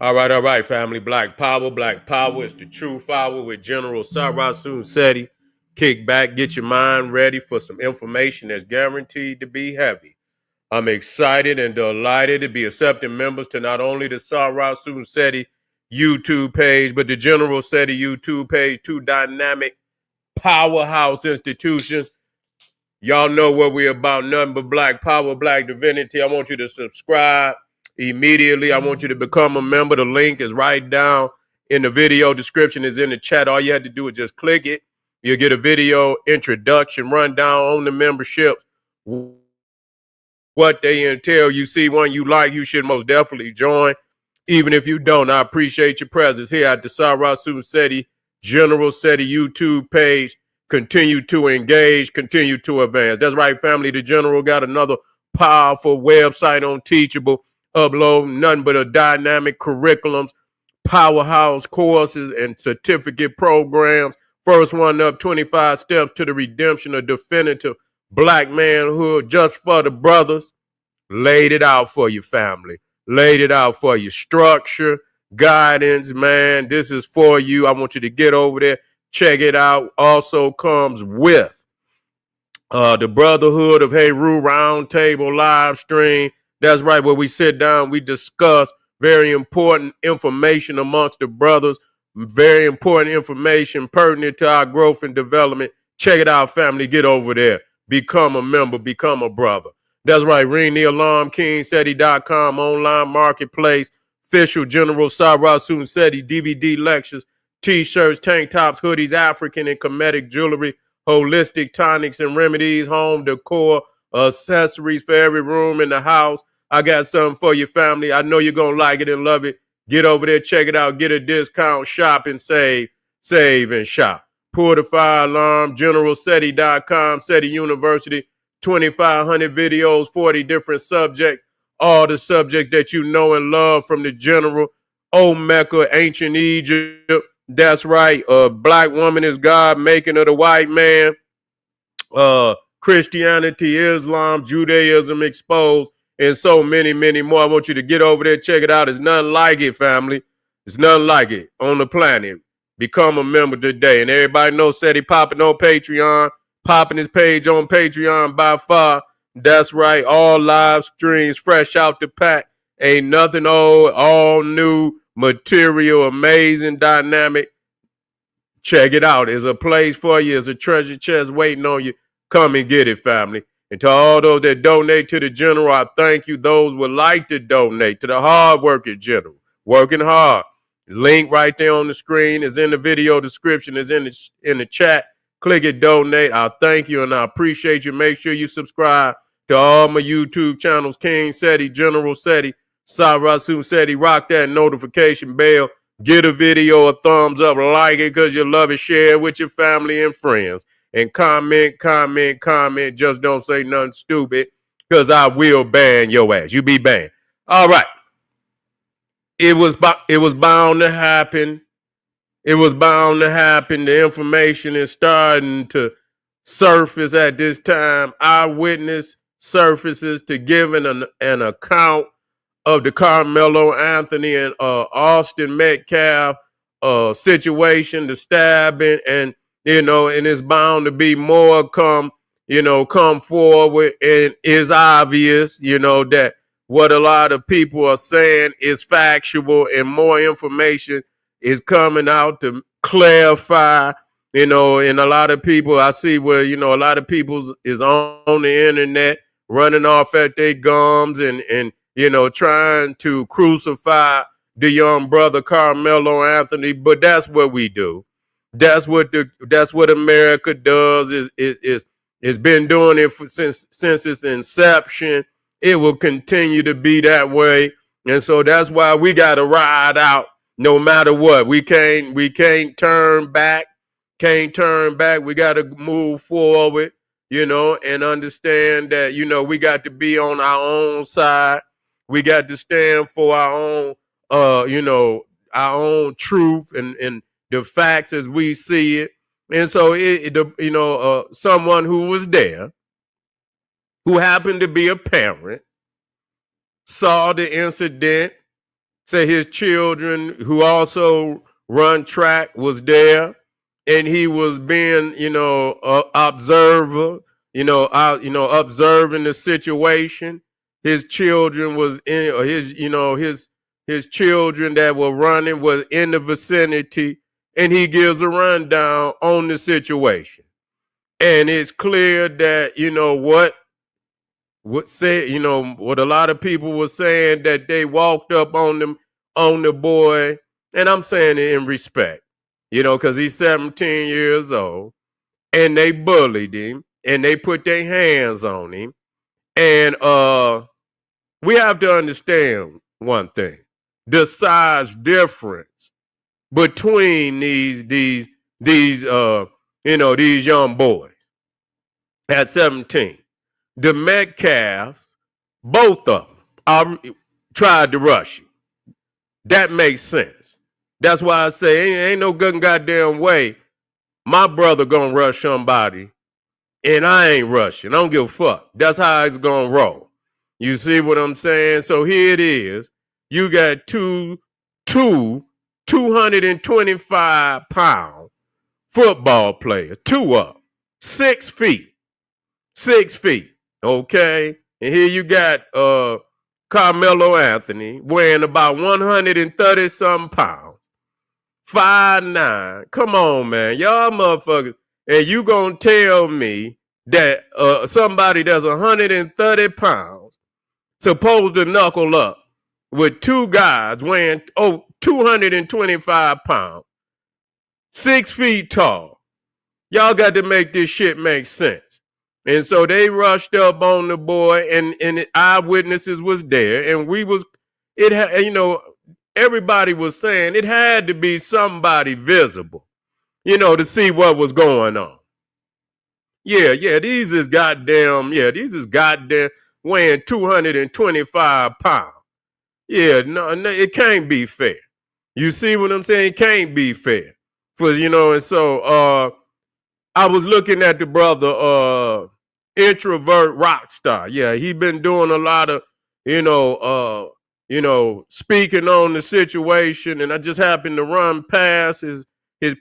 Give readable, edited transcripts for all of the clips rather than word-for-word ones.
All right, family. Black Power, Black Power. It's the Truth Hour with General Sarasun Seti. Kick back, get your mind ready for some information that's guaranteed to be heavy. I'm excited and delighted to be accepting members to not only the Sarasun Seti YouTube page, but the General Seti YouTube page, two dynamic powerhouse institutions. Y'all know what we're about, nothing but black power, black divinity. I want you to subscribe immediately. I want you to become a member. The link is right down in the video description, is in the chat. All you have to do is just click it. You'll get a video introduction, rundown on the memberships, what they entail. You see one you like, you should most definitely join. Even if you don't, I appreciate your presence here at the Sarasu Seti General Seti YouTube page. Continue to engage, continue to advance. That's right, family. The General got another powerful website on Teachable, uploading nothing but a dynamic curriculums, powerhouse courses, and certificate programs. First one up, 25 Steps to the Redemption of Definitive Black Manhood, just for the brothers. Laid it out for you, family. Laid it out for you. Structure, guidance, man. This is for you. I want you to get over there. Check it out. Also comes with the Brotherhood of Heru Roundtable live stream. That's right, where we sit down, we discuss very important information amongst the brothers, very important information pertinent to our growth and development. Check it out, family. Get over there. Become a member, become a brother. That's right, ring the alarm, KingSeti.com, online marketplace, official General Sarasun Seti, DVD lectures, t-shirts, tank tops, hoodies, African and Kemetic jewelry, holistic tonics and remedies, home decor, accessories for every room in the house. I got something for your family. I know you're going to like it and love it. Get over there, check it out, get a discount, shop and save, save and shop. Pour the fire alarm, generalseti.com, Seti University, 2,500 videos, 40 different subjects, all the subjects that you know and love from the general, old Mecca, ancient Egypt. That's right. Black woman is God, making of the white man. Christianity, Islam, Judaism exposed, and so many, many more. I want you to get over there, check it out. It's nothing like it, family. It's nothing like it on the planet. Become a member today. And everybody knows Seti popping on Patreon, popping his page on Patreon by far. That's right. All live streams, fresh out the pack. Ain't nothing old, all new material, amazing, dynamic. Check it out. There's a place for you. There's a treasure chest waiting on you. Come and get it, family. And to all those that donate to the general, I thank you. Those would like to donate to the hard working general, working hard. Link right there on the screen is in the video description, is in the chat. Click it, donate. I thank you and I appreciate you. Make sure you subscribe to all my YouTube channels, King Seti, General Seti, Sarasun Seti. Rock that notification bell. Get a video a thumbs up, like it because you love it, share it with your family and friends. And comment, comment, comment. Just don't say nothing stupid because I will ban your ass. You be banned. All right. It was bound to happen. It was bound to happen. The information is starting to surface at this time. Eyewitness surfaces to giving an account of the Karmelo Anthony and Austin Metcalf situation, the stabbing, and and it's bound to be more come forward. And it's obvious, that what a lot of people are saying is factual, and more information is coming out to clarify. And a lot of people I see where a lot of people is on the internet running off at their gums and trying to crucify the young brother Karmelo Anthony, but that's what we do. That's what America does. Is been doing it since its inception. It will continue to be that way, and so that's why we got to ride out no matter what. We can't turn back. Can't turn back. We got to move forward, and understand that we got to be on our own side. We got to stand for our own, our own truth and the facts as we see it. And so, someone who was there, who happened to be a parent, saw the incident, Say his children who also run track was there, and he was being, observer, observing the situation. His children was in, or his children that were running was in the vicinity, and he gives a rundown on the situation. And it's clear that, what a lot of people were saying, that they walked up on the boy, and I'm saying it in respect, because he's 17 years old, and they bullied him, and they put their hands on him. And we have to understand one thing: the size difference between these young boys at 17. The Metcalf, both of them, tried to rush you. That makes sense. That's why I say ain't no good goddamn way my brother gonna rush somebody and I ain't rushing. I don't give a fuck. That's how it's gonna roll. You see what I'm saying? So here it is. You got two 225-pound football players, two up, 6 feet. 6 feet. Okay. And here you got Karmelo Anthony weighing about 130 something pounds. 5'9". Come on, man. Y'all motherfuckers. And you gonna tell me that somebody that's 130 pounds supposed to knuckle up with two guys weighing 225 pounds, 6 feet tall. Y'all got to make this shit make sense. And so they rushed up on the boy, and eyewitnesses was there, and everybody was saying it had to be somebody visible, to see what was going on. These is goddamn weighing 225 pounds. Yeah, no, it can't be fair. You see what I'm saying? It can't be fair. And so I was looking at the brother, introvert rock star. Yeah, he been doing a lot of, speaking on the situation, and I just happened to run past his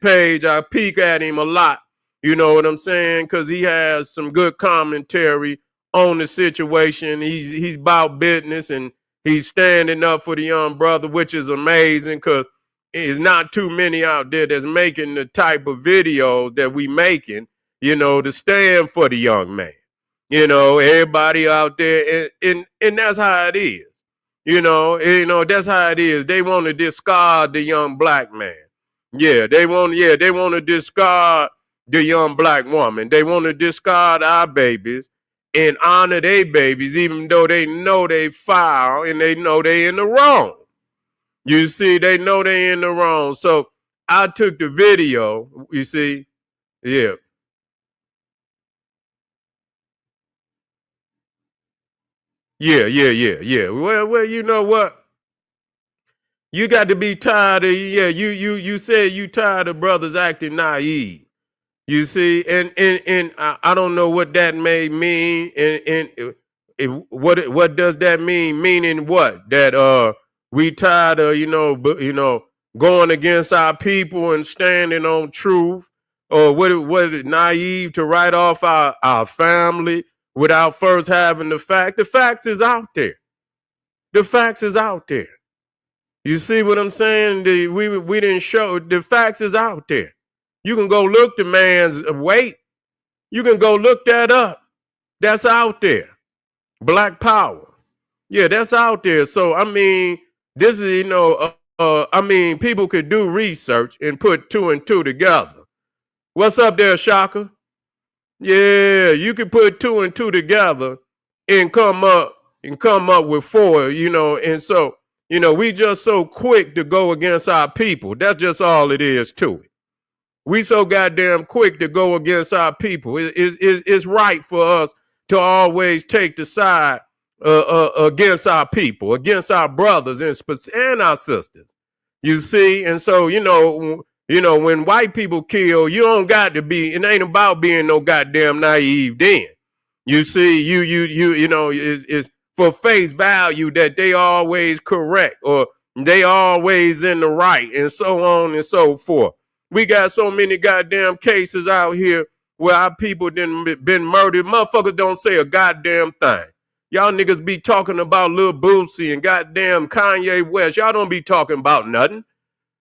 page. I peek at him a lot. You know what I'm saying? Because he has some good commentary on the situation. He's about business, and he's standing up for the young brother, which is amazing, because there's not too many out there that's making the type of videos that we making, to stand for the young man. Everybody out there, and that's how it is. That's how it is. They want to discard the young black man. They want to discard the young black woman. They want to discard our babies and honor their babies, even though they know they foul and they know they in the wrong. You see, they know they in the wrong. So I took the video, you see. Yeah. Yeah. Well, you know what? You got to be tired of, you said you tired of brothers acting naive. You see, and I don't know what that may mean, and what does that mean? Meaning what? That we tired of going against our people and standing on truth, or what is it, naive to write off our family without first having the fact? The facts is out there. The facts is out there. You see what I'm saying? We didn't show the facts is out there. You can go look the man's weight. You can go look that up. That's out there. Black power. Yeah, that's out there. So, I mean, this is, people could do research and put 2 and 2 together. What's up there, Shaka? Yeah, you can put 2 and 2 together and come up with 4, and so, we just so quick to go against our people. That's just all it is to it. We so goddamn quick to go against our people. It's right for us to always take the side against our people, against our brothers and our sisters. You see, and so when white people kill, you don't got to be. It ain't about being no goddamn naive. Then you see, it's for face value that they always correct, or They always in the right, and so on and so forth. We got so many goddamn cases out here where our people didn't been murdered. Motherfuckers don't say a goddamn thing. Y'all niggas be talking about Lil Boosie and goddamn Kanye West. Y'all don't be talking about nothing.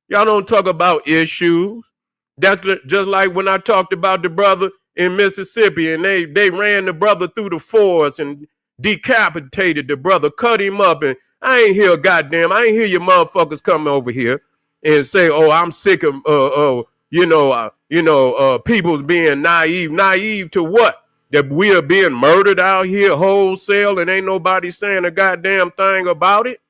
Y'all don't talk about issues. That's just like when I talked about the brother in Mississippi and they ran the brother through the forest and decapitated the brother, cut him up, and I ain't hear you motherfuckers come over here and say, oh, I'm sick of people's being naive. Naive to what? That we are being murdered out here wholesale and ain't nobody saying a goddamn thing about it.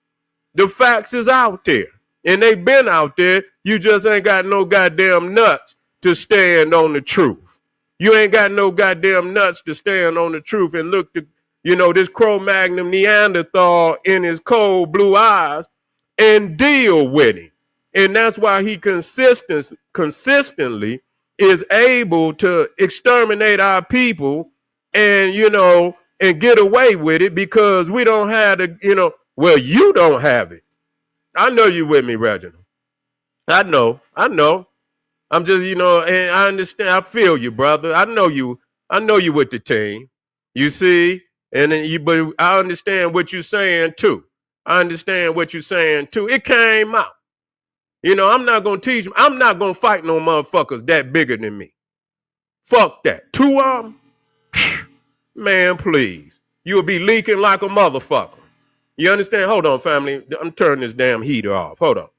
The facts is out there. And they been out there. You just ain't got no goddamn nuts to stand on the truth. You ain't got no goddamn nuts to stand on the truth and look to, this Cro-Magnon Neanderthal in his cold blue eyes and deal with him. And that's why he consistently is able to exterminate our people and, and get away with it because we don't have the, you don't have it. I know you with me, Reginald. I know. I'm just, and I understand. I feel you, brother. I know you with the team. You see, but I understand what you're saying too. It came out. I'm not gonna teach them. I'm not gonna fight no motherfuckers that bigger than me. Fuck that. 2 of them, man, please. You'll be leaking like a motherfucker. You understand? Hold on, family. I'm turning this damn heater off. Hold on.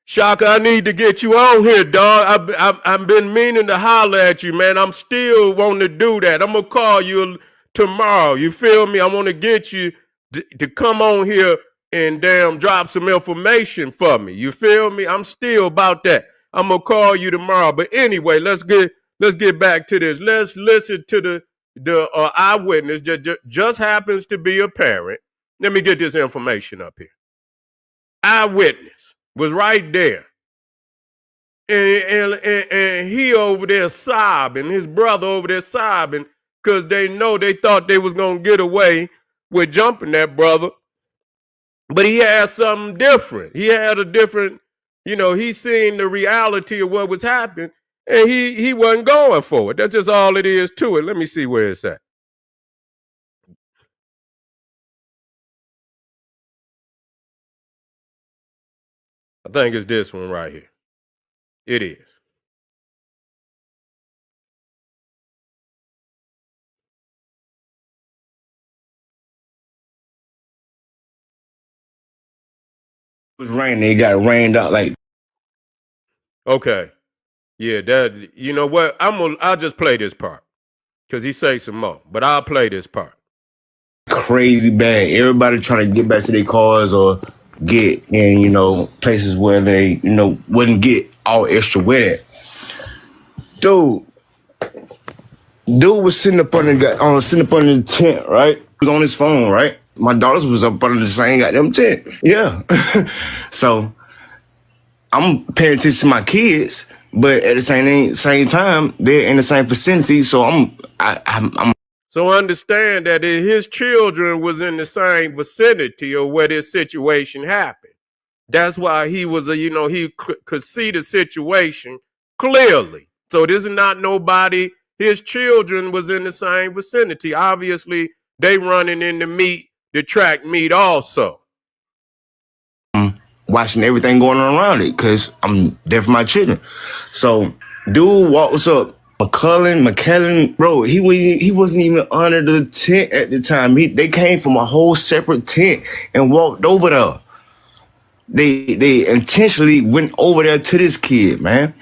Shaka, I need to get you on here, dog. I've been meaning to holler at you, man. I'm still wanting to do that. I'm going to call you tomorrow. You feel me? I want to get you to come on here and damn drop some information for me. You feel me? I'm still about that. I'm going to call you tomorrow. But anyway, let's get back to this. Let's listen to the eyewitness that just happens to be a parent. Let me get this information up here. Eyewitness was right there. And he over there sobbing, his brother over there sobbing, because they thought they was going to get away with jumping that brother. But he had something different. He had a different, he seen the reality of what was happening, and he wasn't going for it. That's just all it is to it. Let me see where it's at. I think it's this one right here. It is. It was raining. It got rained out like. Okay. Yeah, that, you know what? I'll just play this part because he say some more, but I'll play this part. Crazy bad. Everybody trying to get back to their cars or get in, places where they, wouldn't get all extra with it. Dude was sitting up under the tent, right? He was on his phone, right? My daughters was up under the same goddamn tent. Yeah. So I'm paying attention to my kids, but at the same time, they're in the same vicinity. So I'm So understand that his children was in the same vicinity of where this situation happened. That's why he was he could see the situation clearly. So this is not nobody. His children was in the same vicinity. Obviously, they running in the track meet also. Watching everything going on around it because I'm there for my children. So dude walks up. McKellen, bro, he wasn't even under the tent at the time. They came from a whole separate tent and walked over there. They intentionally went over there to this kid, man.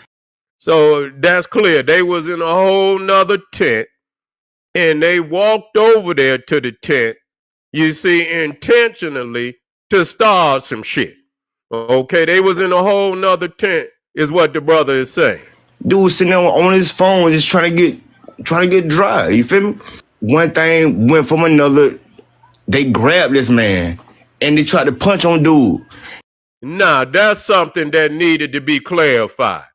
So that's clear. They was in a whole nother tent and they walked over there to the tent, you see, intentionally to start some shit. Okay, they was in a whole nother tent is what the brother is saying. Dude was sitting there on his phone just trying to get dry. You feel me? One thing went from another. They grabbed this man and they tried to punch on dude. Nah, that's something that needed to be clarified.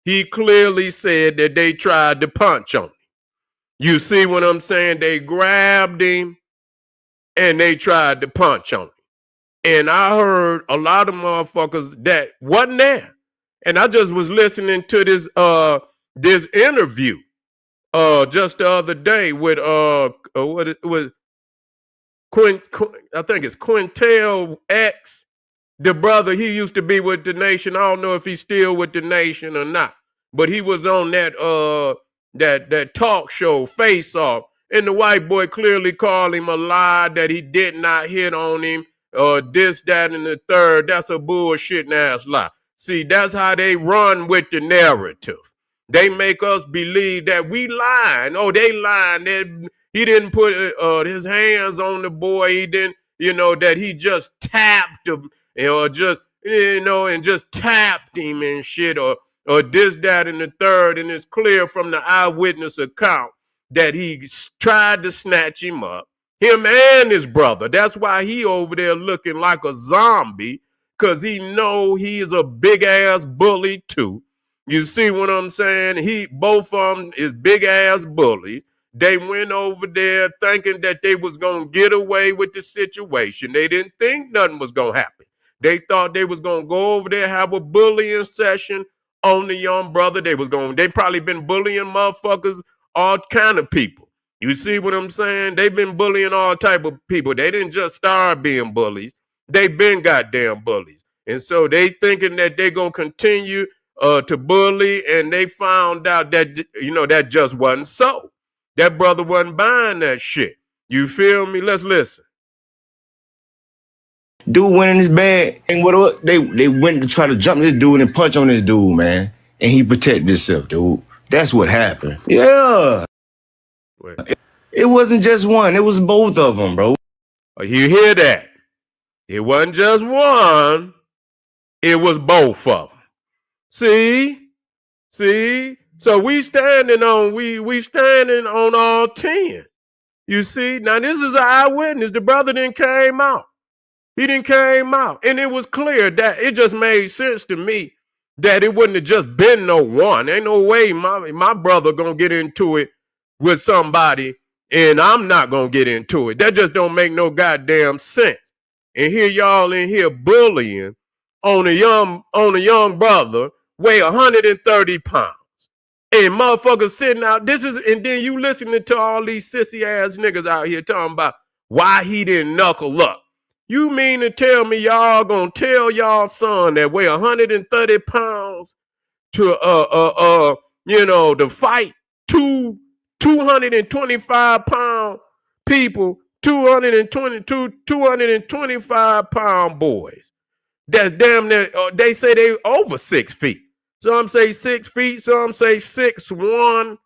He clearly said that they tried to punch on him. You see what I'm saying? They grabbed him and they tried to punch on him. And I heard a lot of motherfuckers that wasn't there. And I just was listening to this interview just the other day with what it was I think it's Quintel X, the brother. He used to be with the Nation. I don't know if he's still with the Nation or not, but he was on that talk show Face Off, and the white boy clearly called him a lie, that he did not hit on him, or this, that, and the third. That's a bullshit ass lie. See, that's how they run with the narrative. They make us believe that we lying. Oh, they lying. He didn't put his hands on the boy. He didn't, that he just tapped him, or just, and just tapped him and shit, or this, that, and the third. And it's clear from the eyewitness account that he tried to snatch him up, him and his brother. That's why he over there looking like a zombie, because he know he is a big ass bully too. You see what I'm saying? Both of them is big ass bullies. They went over there thinking that they was going to get away with the situation. They didn't think nothing was going to happen. They thought they was going to go over there, have a bullying session on the young brother. They probably been bullying motherfuckers, all kind of people. You see what I'm saying? They've been bullying all type of people. They didn't just start being bullies. They been goddamn bullies. And so they thinking that they going to continue to bully, and they found out that, that just wasn't so. That brother wasn't buying that shit. You feel me? Let's listen. Dude went in his bag, and what they went to try to jump this dude and punch on this dude, man. And he protected himself, dude. That's what happened. Yeah. It wasn't just one. It was both of them, bro. You hear that? It wasn't just one. It was both of them. See? So we standing on all 10. You see? Now this is an eyewitness. The brother didn't came out. He didn't came out. And it was clear that it just made sense to me that it wouldn't have just been no one. Ain't no way my brother gonna get into it with somebody and I'm not gonna get into it. That just don't make no goddamn sense. And here y'all in here bullying on a young brother, weigh 130 pounds. And motherfuckers sitting out, and then you listening to all these sissy ass niggas out here talking about why he didn't knuckle up. You mean to tell me y'all gonna tell y'all son that weigh 130 pounds to to fight 225 pound people, 225 pound boys? That's damn near, they say they over 6 feet. Some say 6 feet, some say 6'1",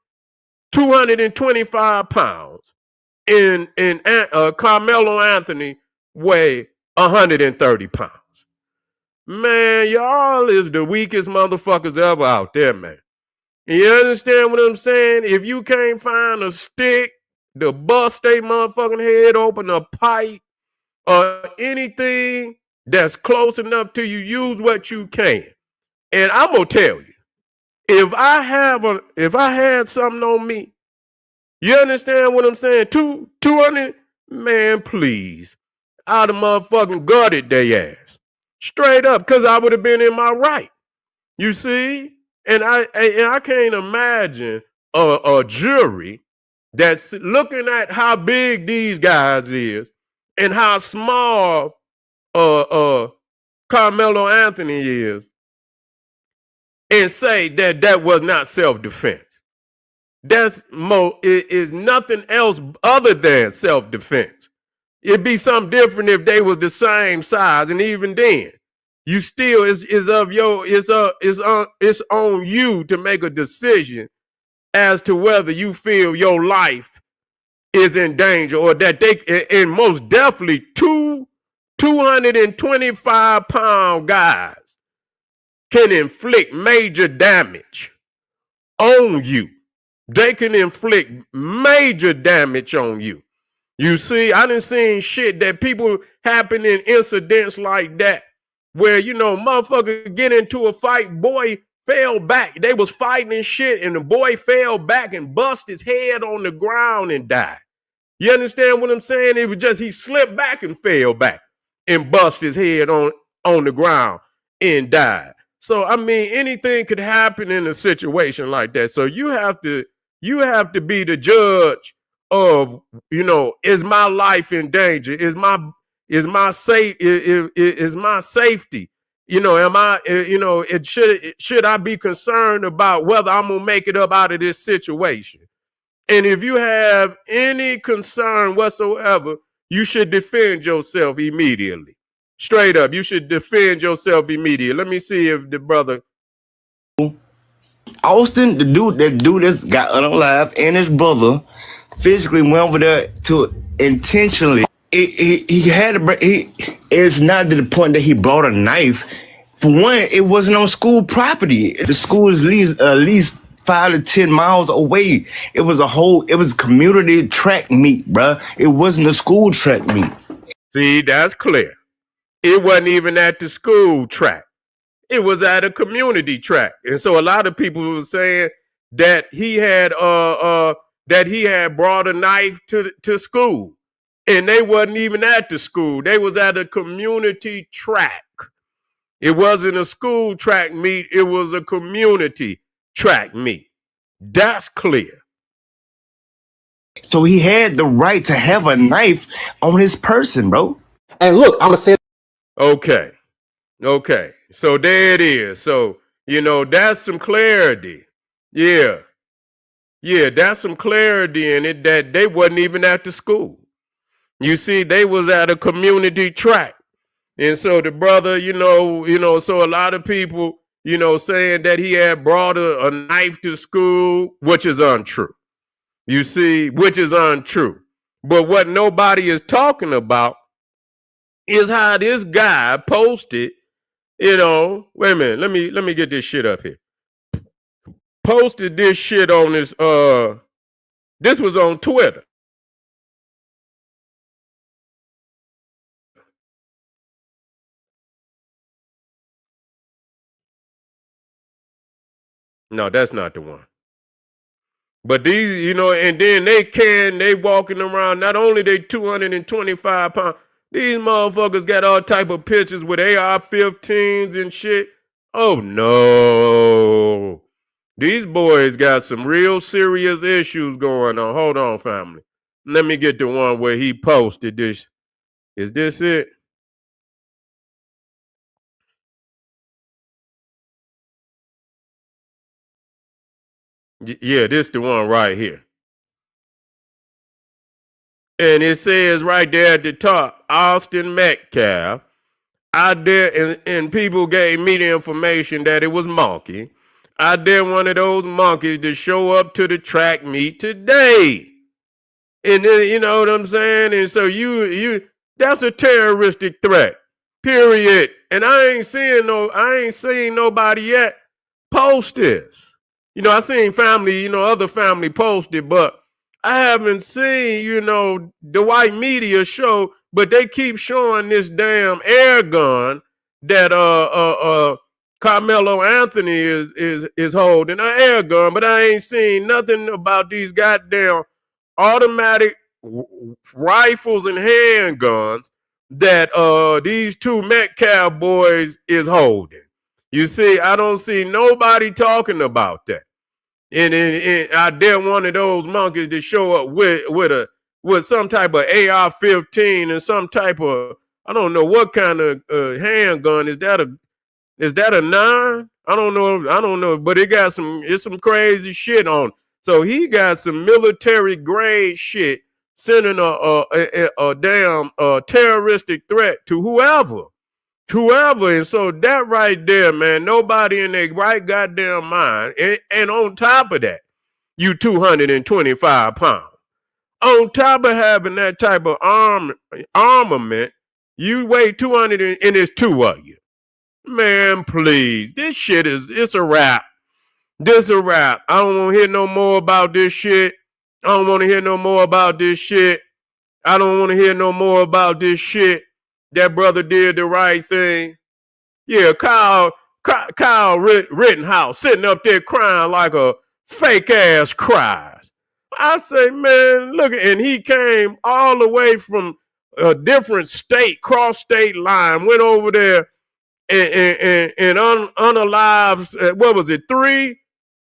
225 pounds. And Karmelo Anthony weigh 130 pounds. Man, y'all is the weakest motherfuckers ever out there, man. You understand what I'm saying? If you can't find a stick to bust a motherfucking head open, a pipe, or anything that's close enough to you, use what you can. And I'm gonna tell you, if I had something on me, you understand what I'm saying? 200, man, please, I'd have motherfucking gutted their ass straight up, because I would have been in my right. You see, and I can't imagine a jury that's looking at how big these guys is and how small Karmelo Anthony is, and say that was not self-defense. It is nothing else other than self-defense. It'd be something different if they was the same size, and even then, you still it's on you to make a decision as to whether you feel your life is in danger, or that and most definitely 225 pound guys can inflict major damage on you. They can inflict major damage on you. You see, I done seen shit that people happen in incidents like that where, motherfucker get into a fight, boy fell back. They was fighting and shit, and the boy fell back and bust his head on the ground and died. You understand what I'm saying? It was just he slipped back and fell back and bust his head on the ground and died. So I mean, anything could happen in a situation like that. So you have to be the judge of, is my life in danger? Is my safety? Am I? Should I be concerned about whether I'm gonna make it up out of this situation? And if you have any concern whatsoever, you should defend yourself immediately. Straight up, you should defend yourself immediately. Let me see if the brother. Austin, the dude that's got unalive, and his brother physically went over there to intentionally. He had a break. It's not to the point that he brought a knife. For one, it wasn't on school property. The school is at least 5 to 10 miles away. It was community track meet, bruh. It wasn't a school track meet. See, that's clear. It wasn't even at the school track. It was at a community track. And so a lot of people were saying that he had brought a knife to school. And they wasn't even at the school. They was at a community track. It wasn't a school track meet. It was a community track meet. That's clear. So he had the right to have a knife on his person, bro. And look, I'm going to say. Okay. So there it is. So, that's some clarity. Yeah, that's some clarity in it that they wasn't even at the school. You see, they was at a community track. And so the brother, so a lot of people, saying that he had brought a knife to school, which is untrue. You see, which is untrue. But what nobody is talking about is how this guy posted, wait a minute, let me get this shit up here. Posted this shit on this, this was on Twitter. No, that's not the one. But these, and then they walking around, not only they 225 pounds, these motherfuckers got all type of pictures with AR-15s and shit. Oh no. These boys got some real serious issues going on. Hold on, family. Let me get the one where he posted this. Is this it? Yeah, this the one right here. And it says right there at the top, Austin Metcalf. I dare, and people gave me the information that it was Monkey. I dare one of those monkeys to show up to the track meet today. And then, you know what I'm saying? And so that's a terroristic threat. Period. And I ain't seen nobody yet post this. I seen family, other family posted, but I haven't seen, the white media show, but they keep showing this damn air gun that Karmelo Anthony is holding, an air gun, but I ain't seen nothing about these goddamn automatic rifles and handguns that these two Metcalf boys is holding. You see, I don't see nobody talking about that. And I dare one of those monkeys to show up with some type of AR-15 and some type of, I don't know what kind of handgun. Is that a 9? I don't know, but it's some crazy shit on. So he got some military grade shit sending a damn terroristic threat to whoever. And so that right there, man, nobody in their right goddamn mind. And on top of that, you 225 pounds. On top of having that type of armament, you weigh 200 and it's two of you. Man, please. This shit it's a wrap. This a wrap. I don't want to hear no more about this shit. I don't want to hear no more about this shit. That brother did the right thing. Yeah, Kyle Rittenhouse sitting up there crying like a fake ass cries. I say, man, look, and he came all the way from a different state, cross state line, went over there and unalive. What was it? Three?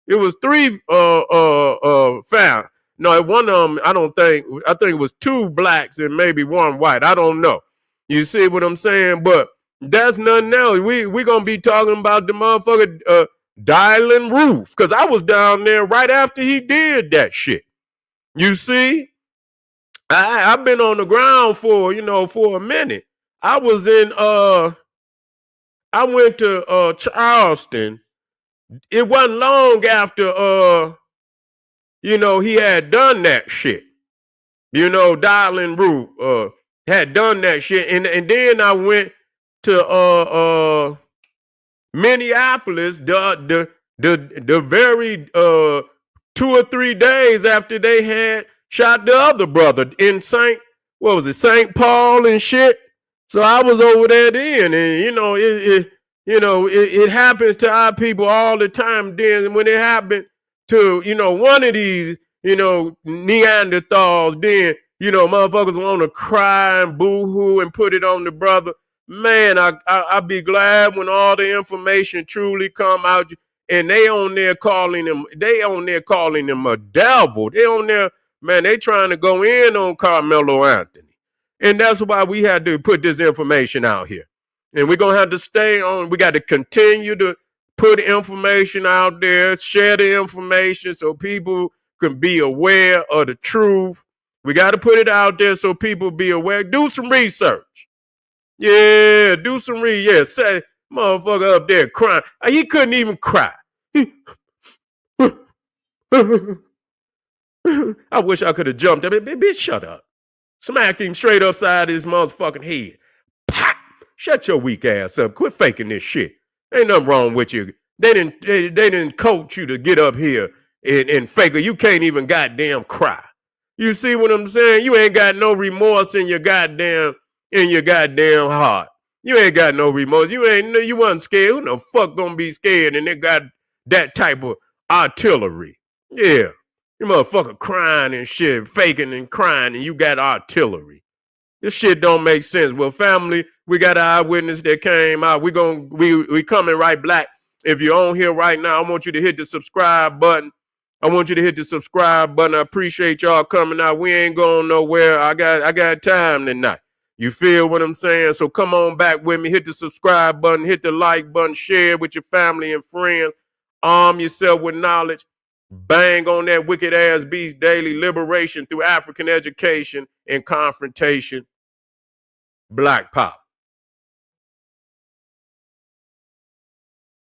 It was three found. No, one of them, I think it was two blacks and maybe one white. I don't know. You see what I'm saying? But that's nothing else. We gonna be talking about the motherfucker dialing roof. Cause I was down there right after he did that shit. You see? I've been on the ground for a minute. I was in I went to Charleston. It wasn't long after he had done that shit. Dialing Roof had done that shit. And then I went to Minneapolis the very 2 or 3 days after they had shot the other brother in St. Paul and shit. So I was over there then, and it happens to our people all the time. Then when it happened to one of these Neanderthals, then motherfuckers want to cry and boo-hoo and put it on the brother. Man, I be glad when all the information truly come out, and they on there calling him a devil. They on there, man, they trying to go in on Karmelo Anthony. And that's why we had to put this information out here. And we're going to have to stay on. We got to continue to put information out there, share the information so people can be aware of the truth. We got to put it out there so people be aware. Do some research. Yeah, do some research. Yeah, say, motherfucker up there crying. He couldn't even cry. I wish I could have jumped up. Bitch, shut up. Smacked him straight upside his motherfucking head. Pop! Shut your weak ass up. Quit faking this shit. Ain't nothing wrong with you. They didn't coach you to get up here and fake it. You can't even goddamn cry. You see what I'm saying? You ain't got no remorse in your goddamn heart. You ain't got no remorse. You wasn't scared. Who the fuck gonna be scared? And they got that type of artillery. Yeah. You motherfucker crying and shit, faking and crying, and you got artillery. This shit don't make sense. Well, family, we got an eyewitness that came out. We coming right back. If you're on here right now, I want you to hit the subscribe button. I appreciate y'all coming out. We ain't going nowhere. I got time tonight. You feel what I'm saying? So come on back with me. Hit the subscribe button. Hit the like button. Share with your family and friends. Arm yourself with knowledge. Bang on that wicked ass beast daily. Liberation through African education and confrontation. Black Power.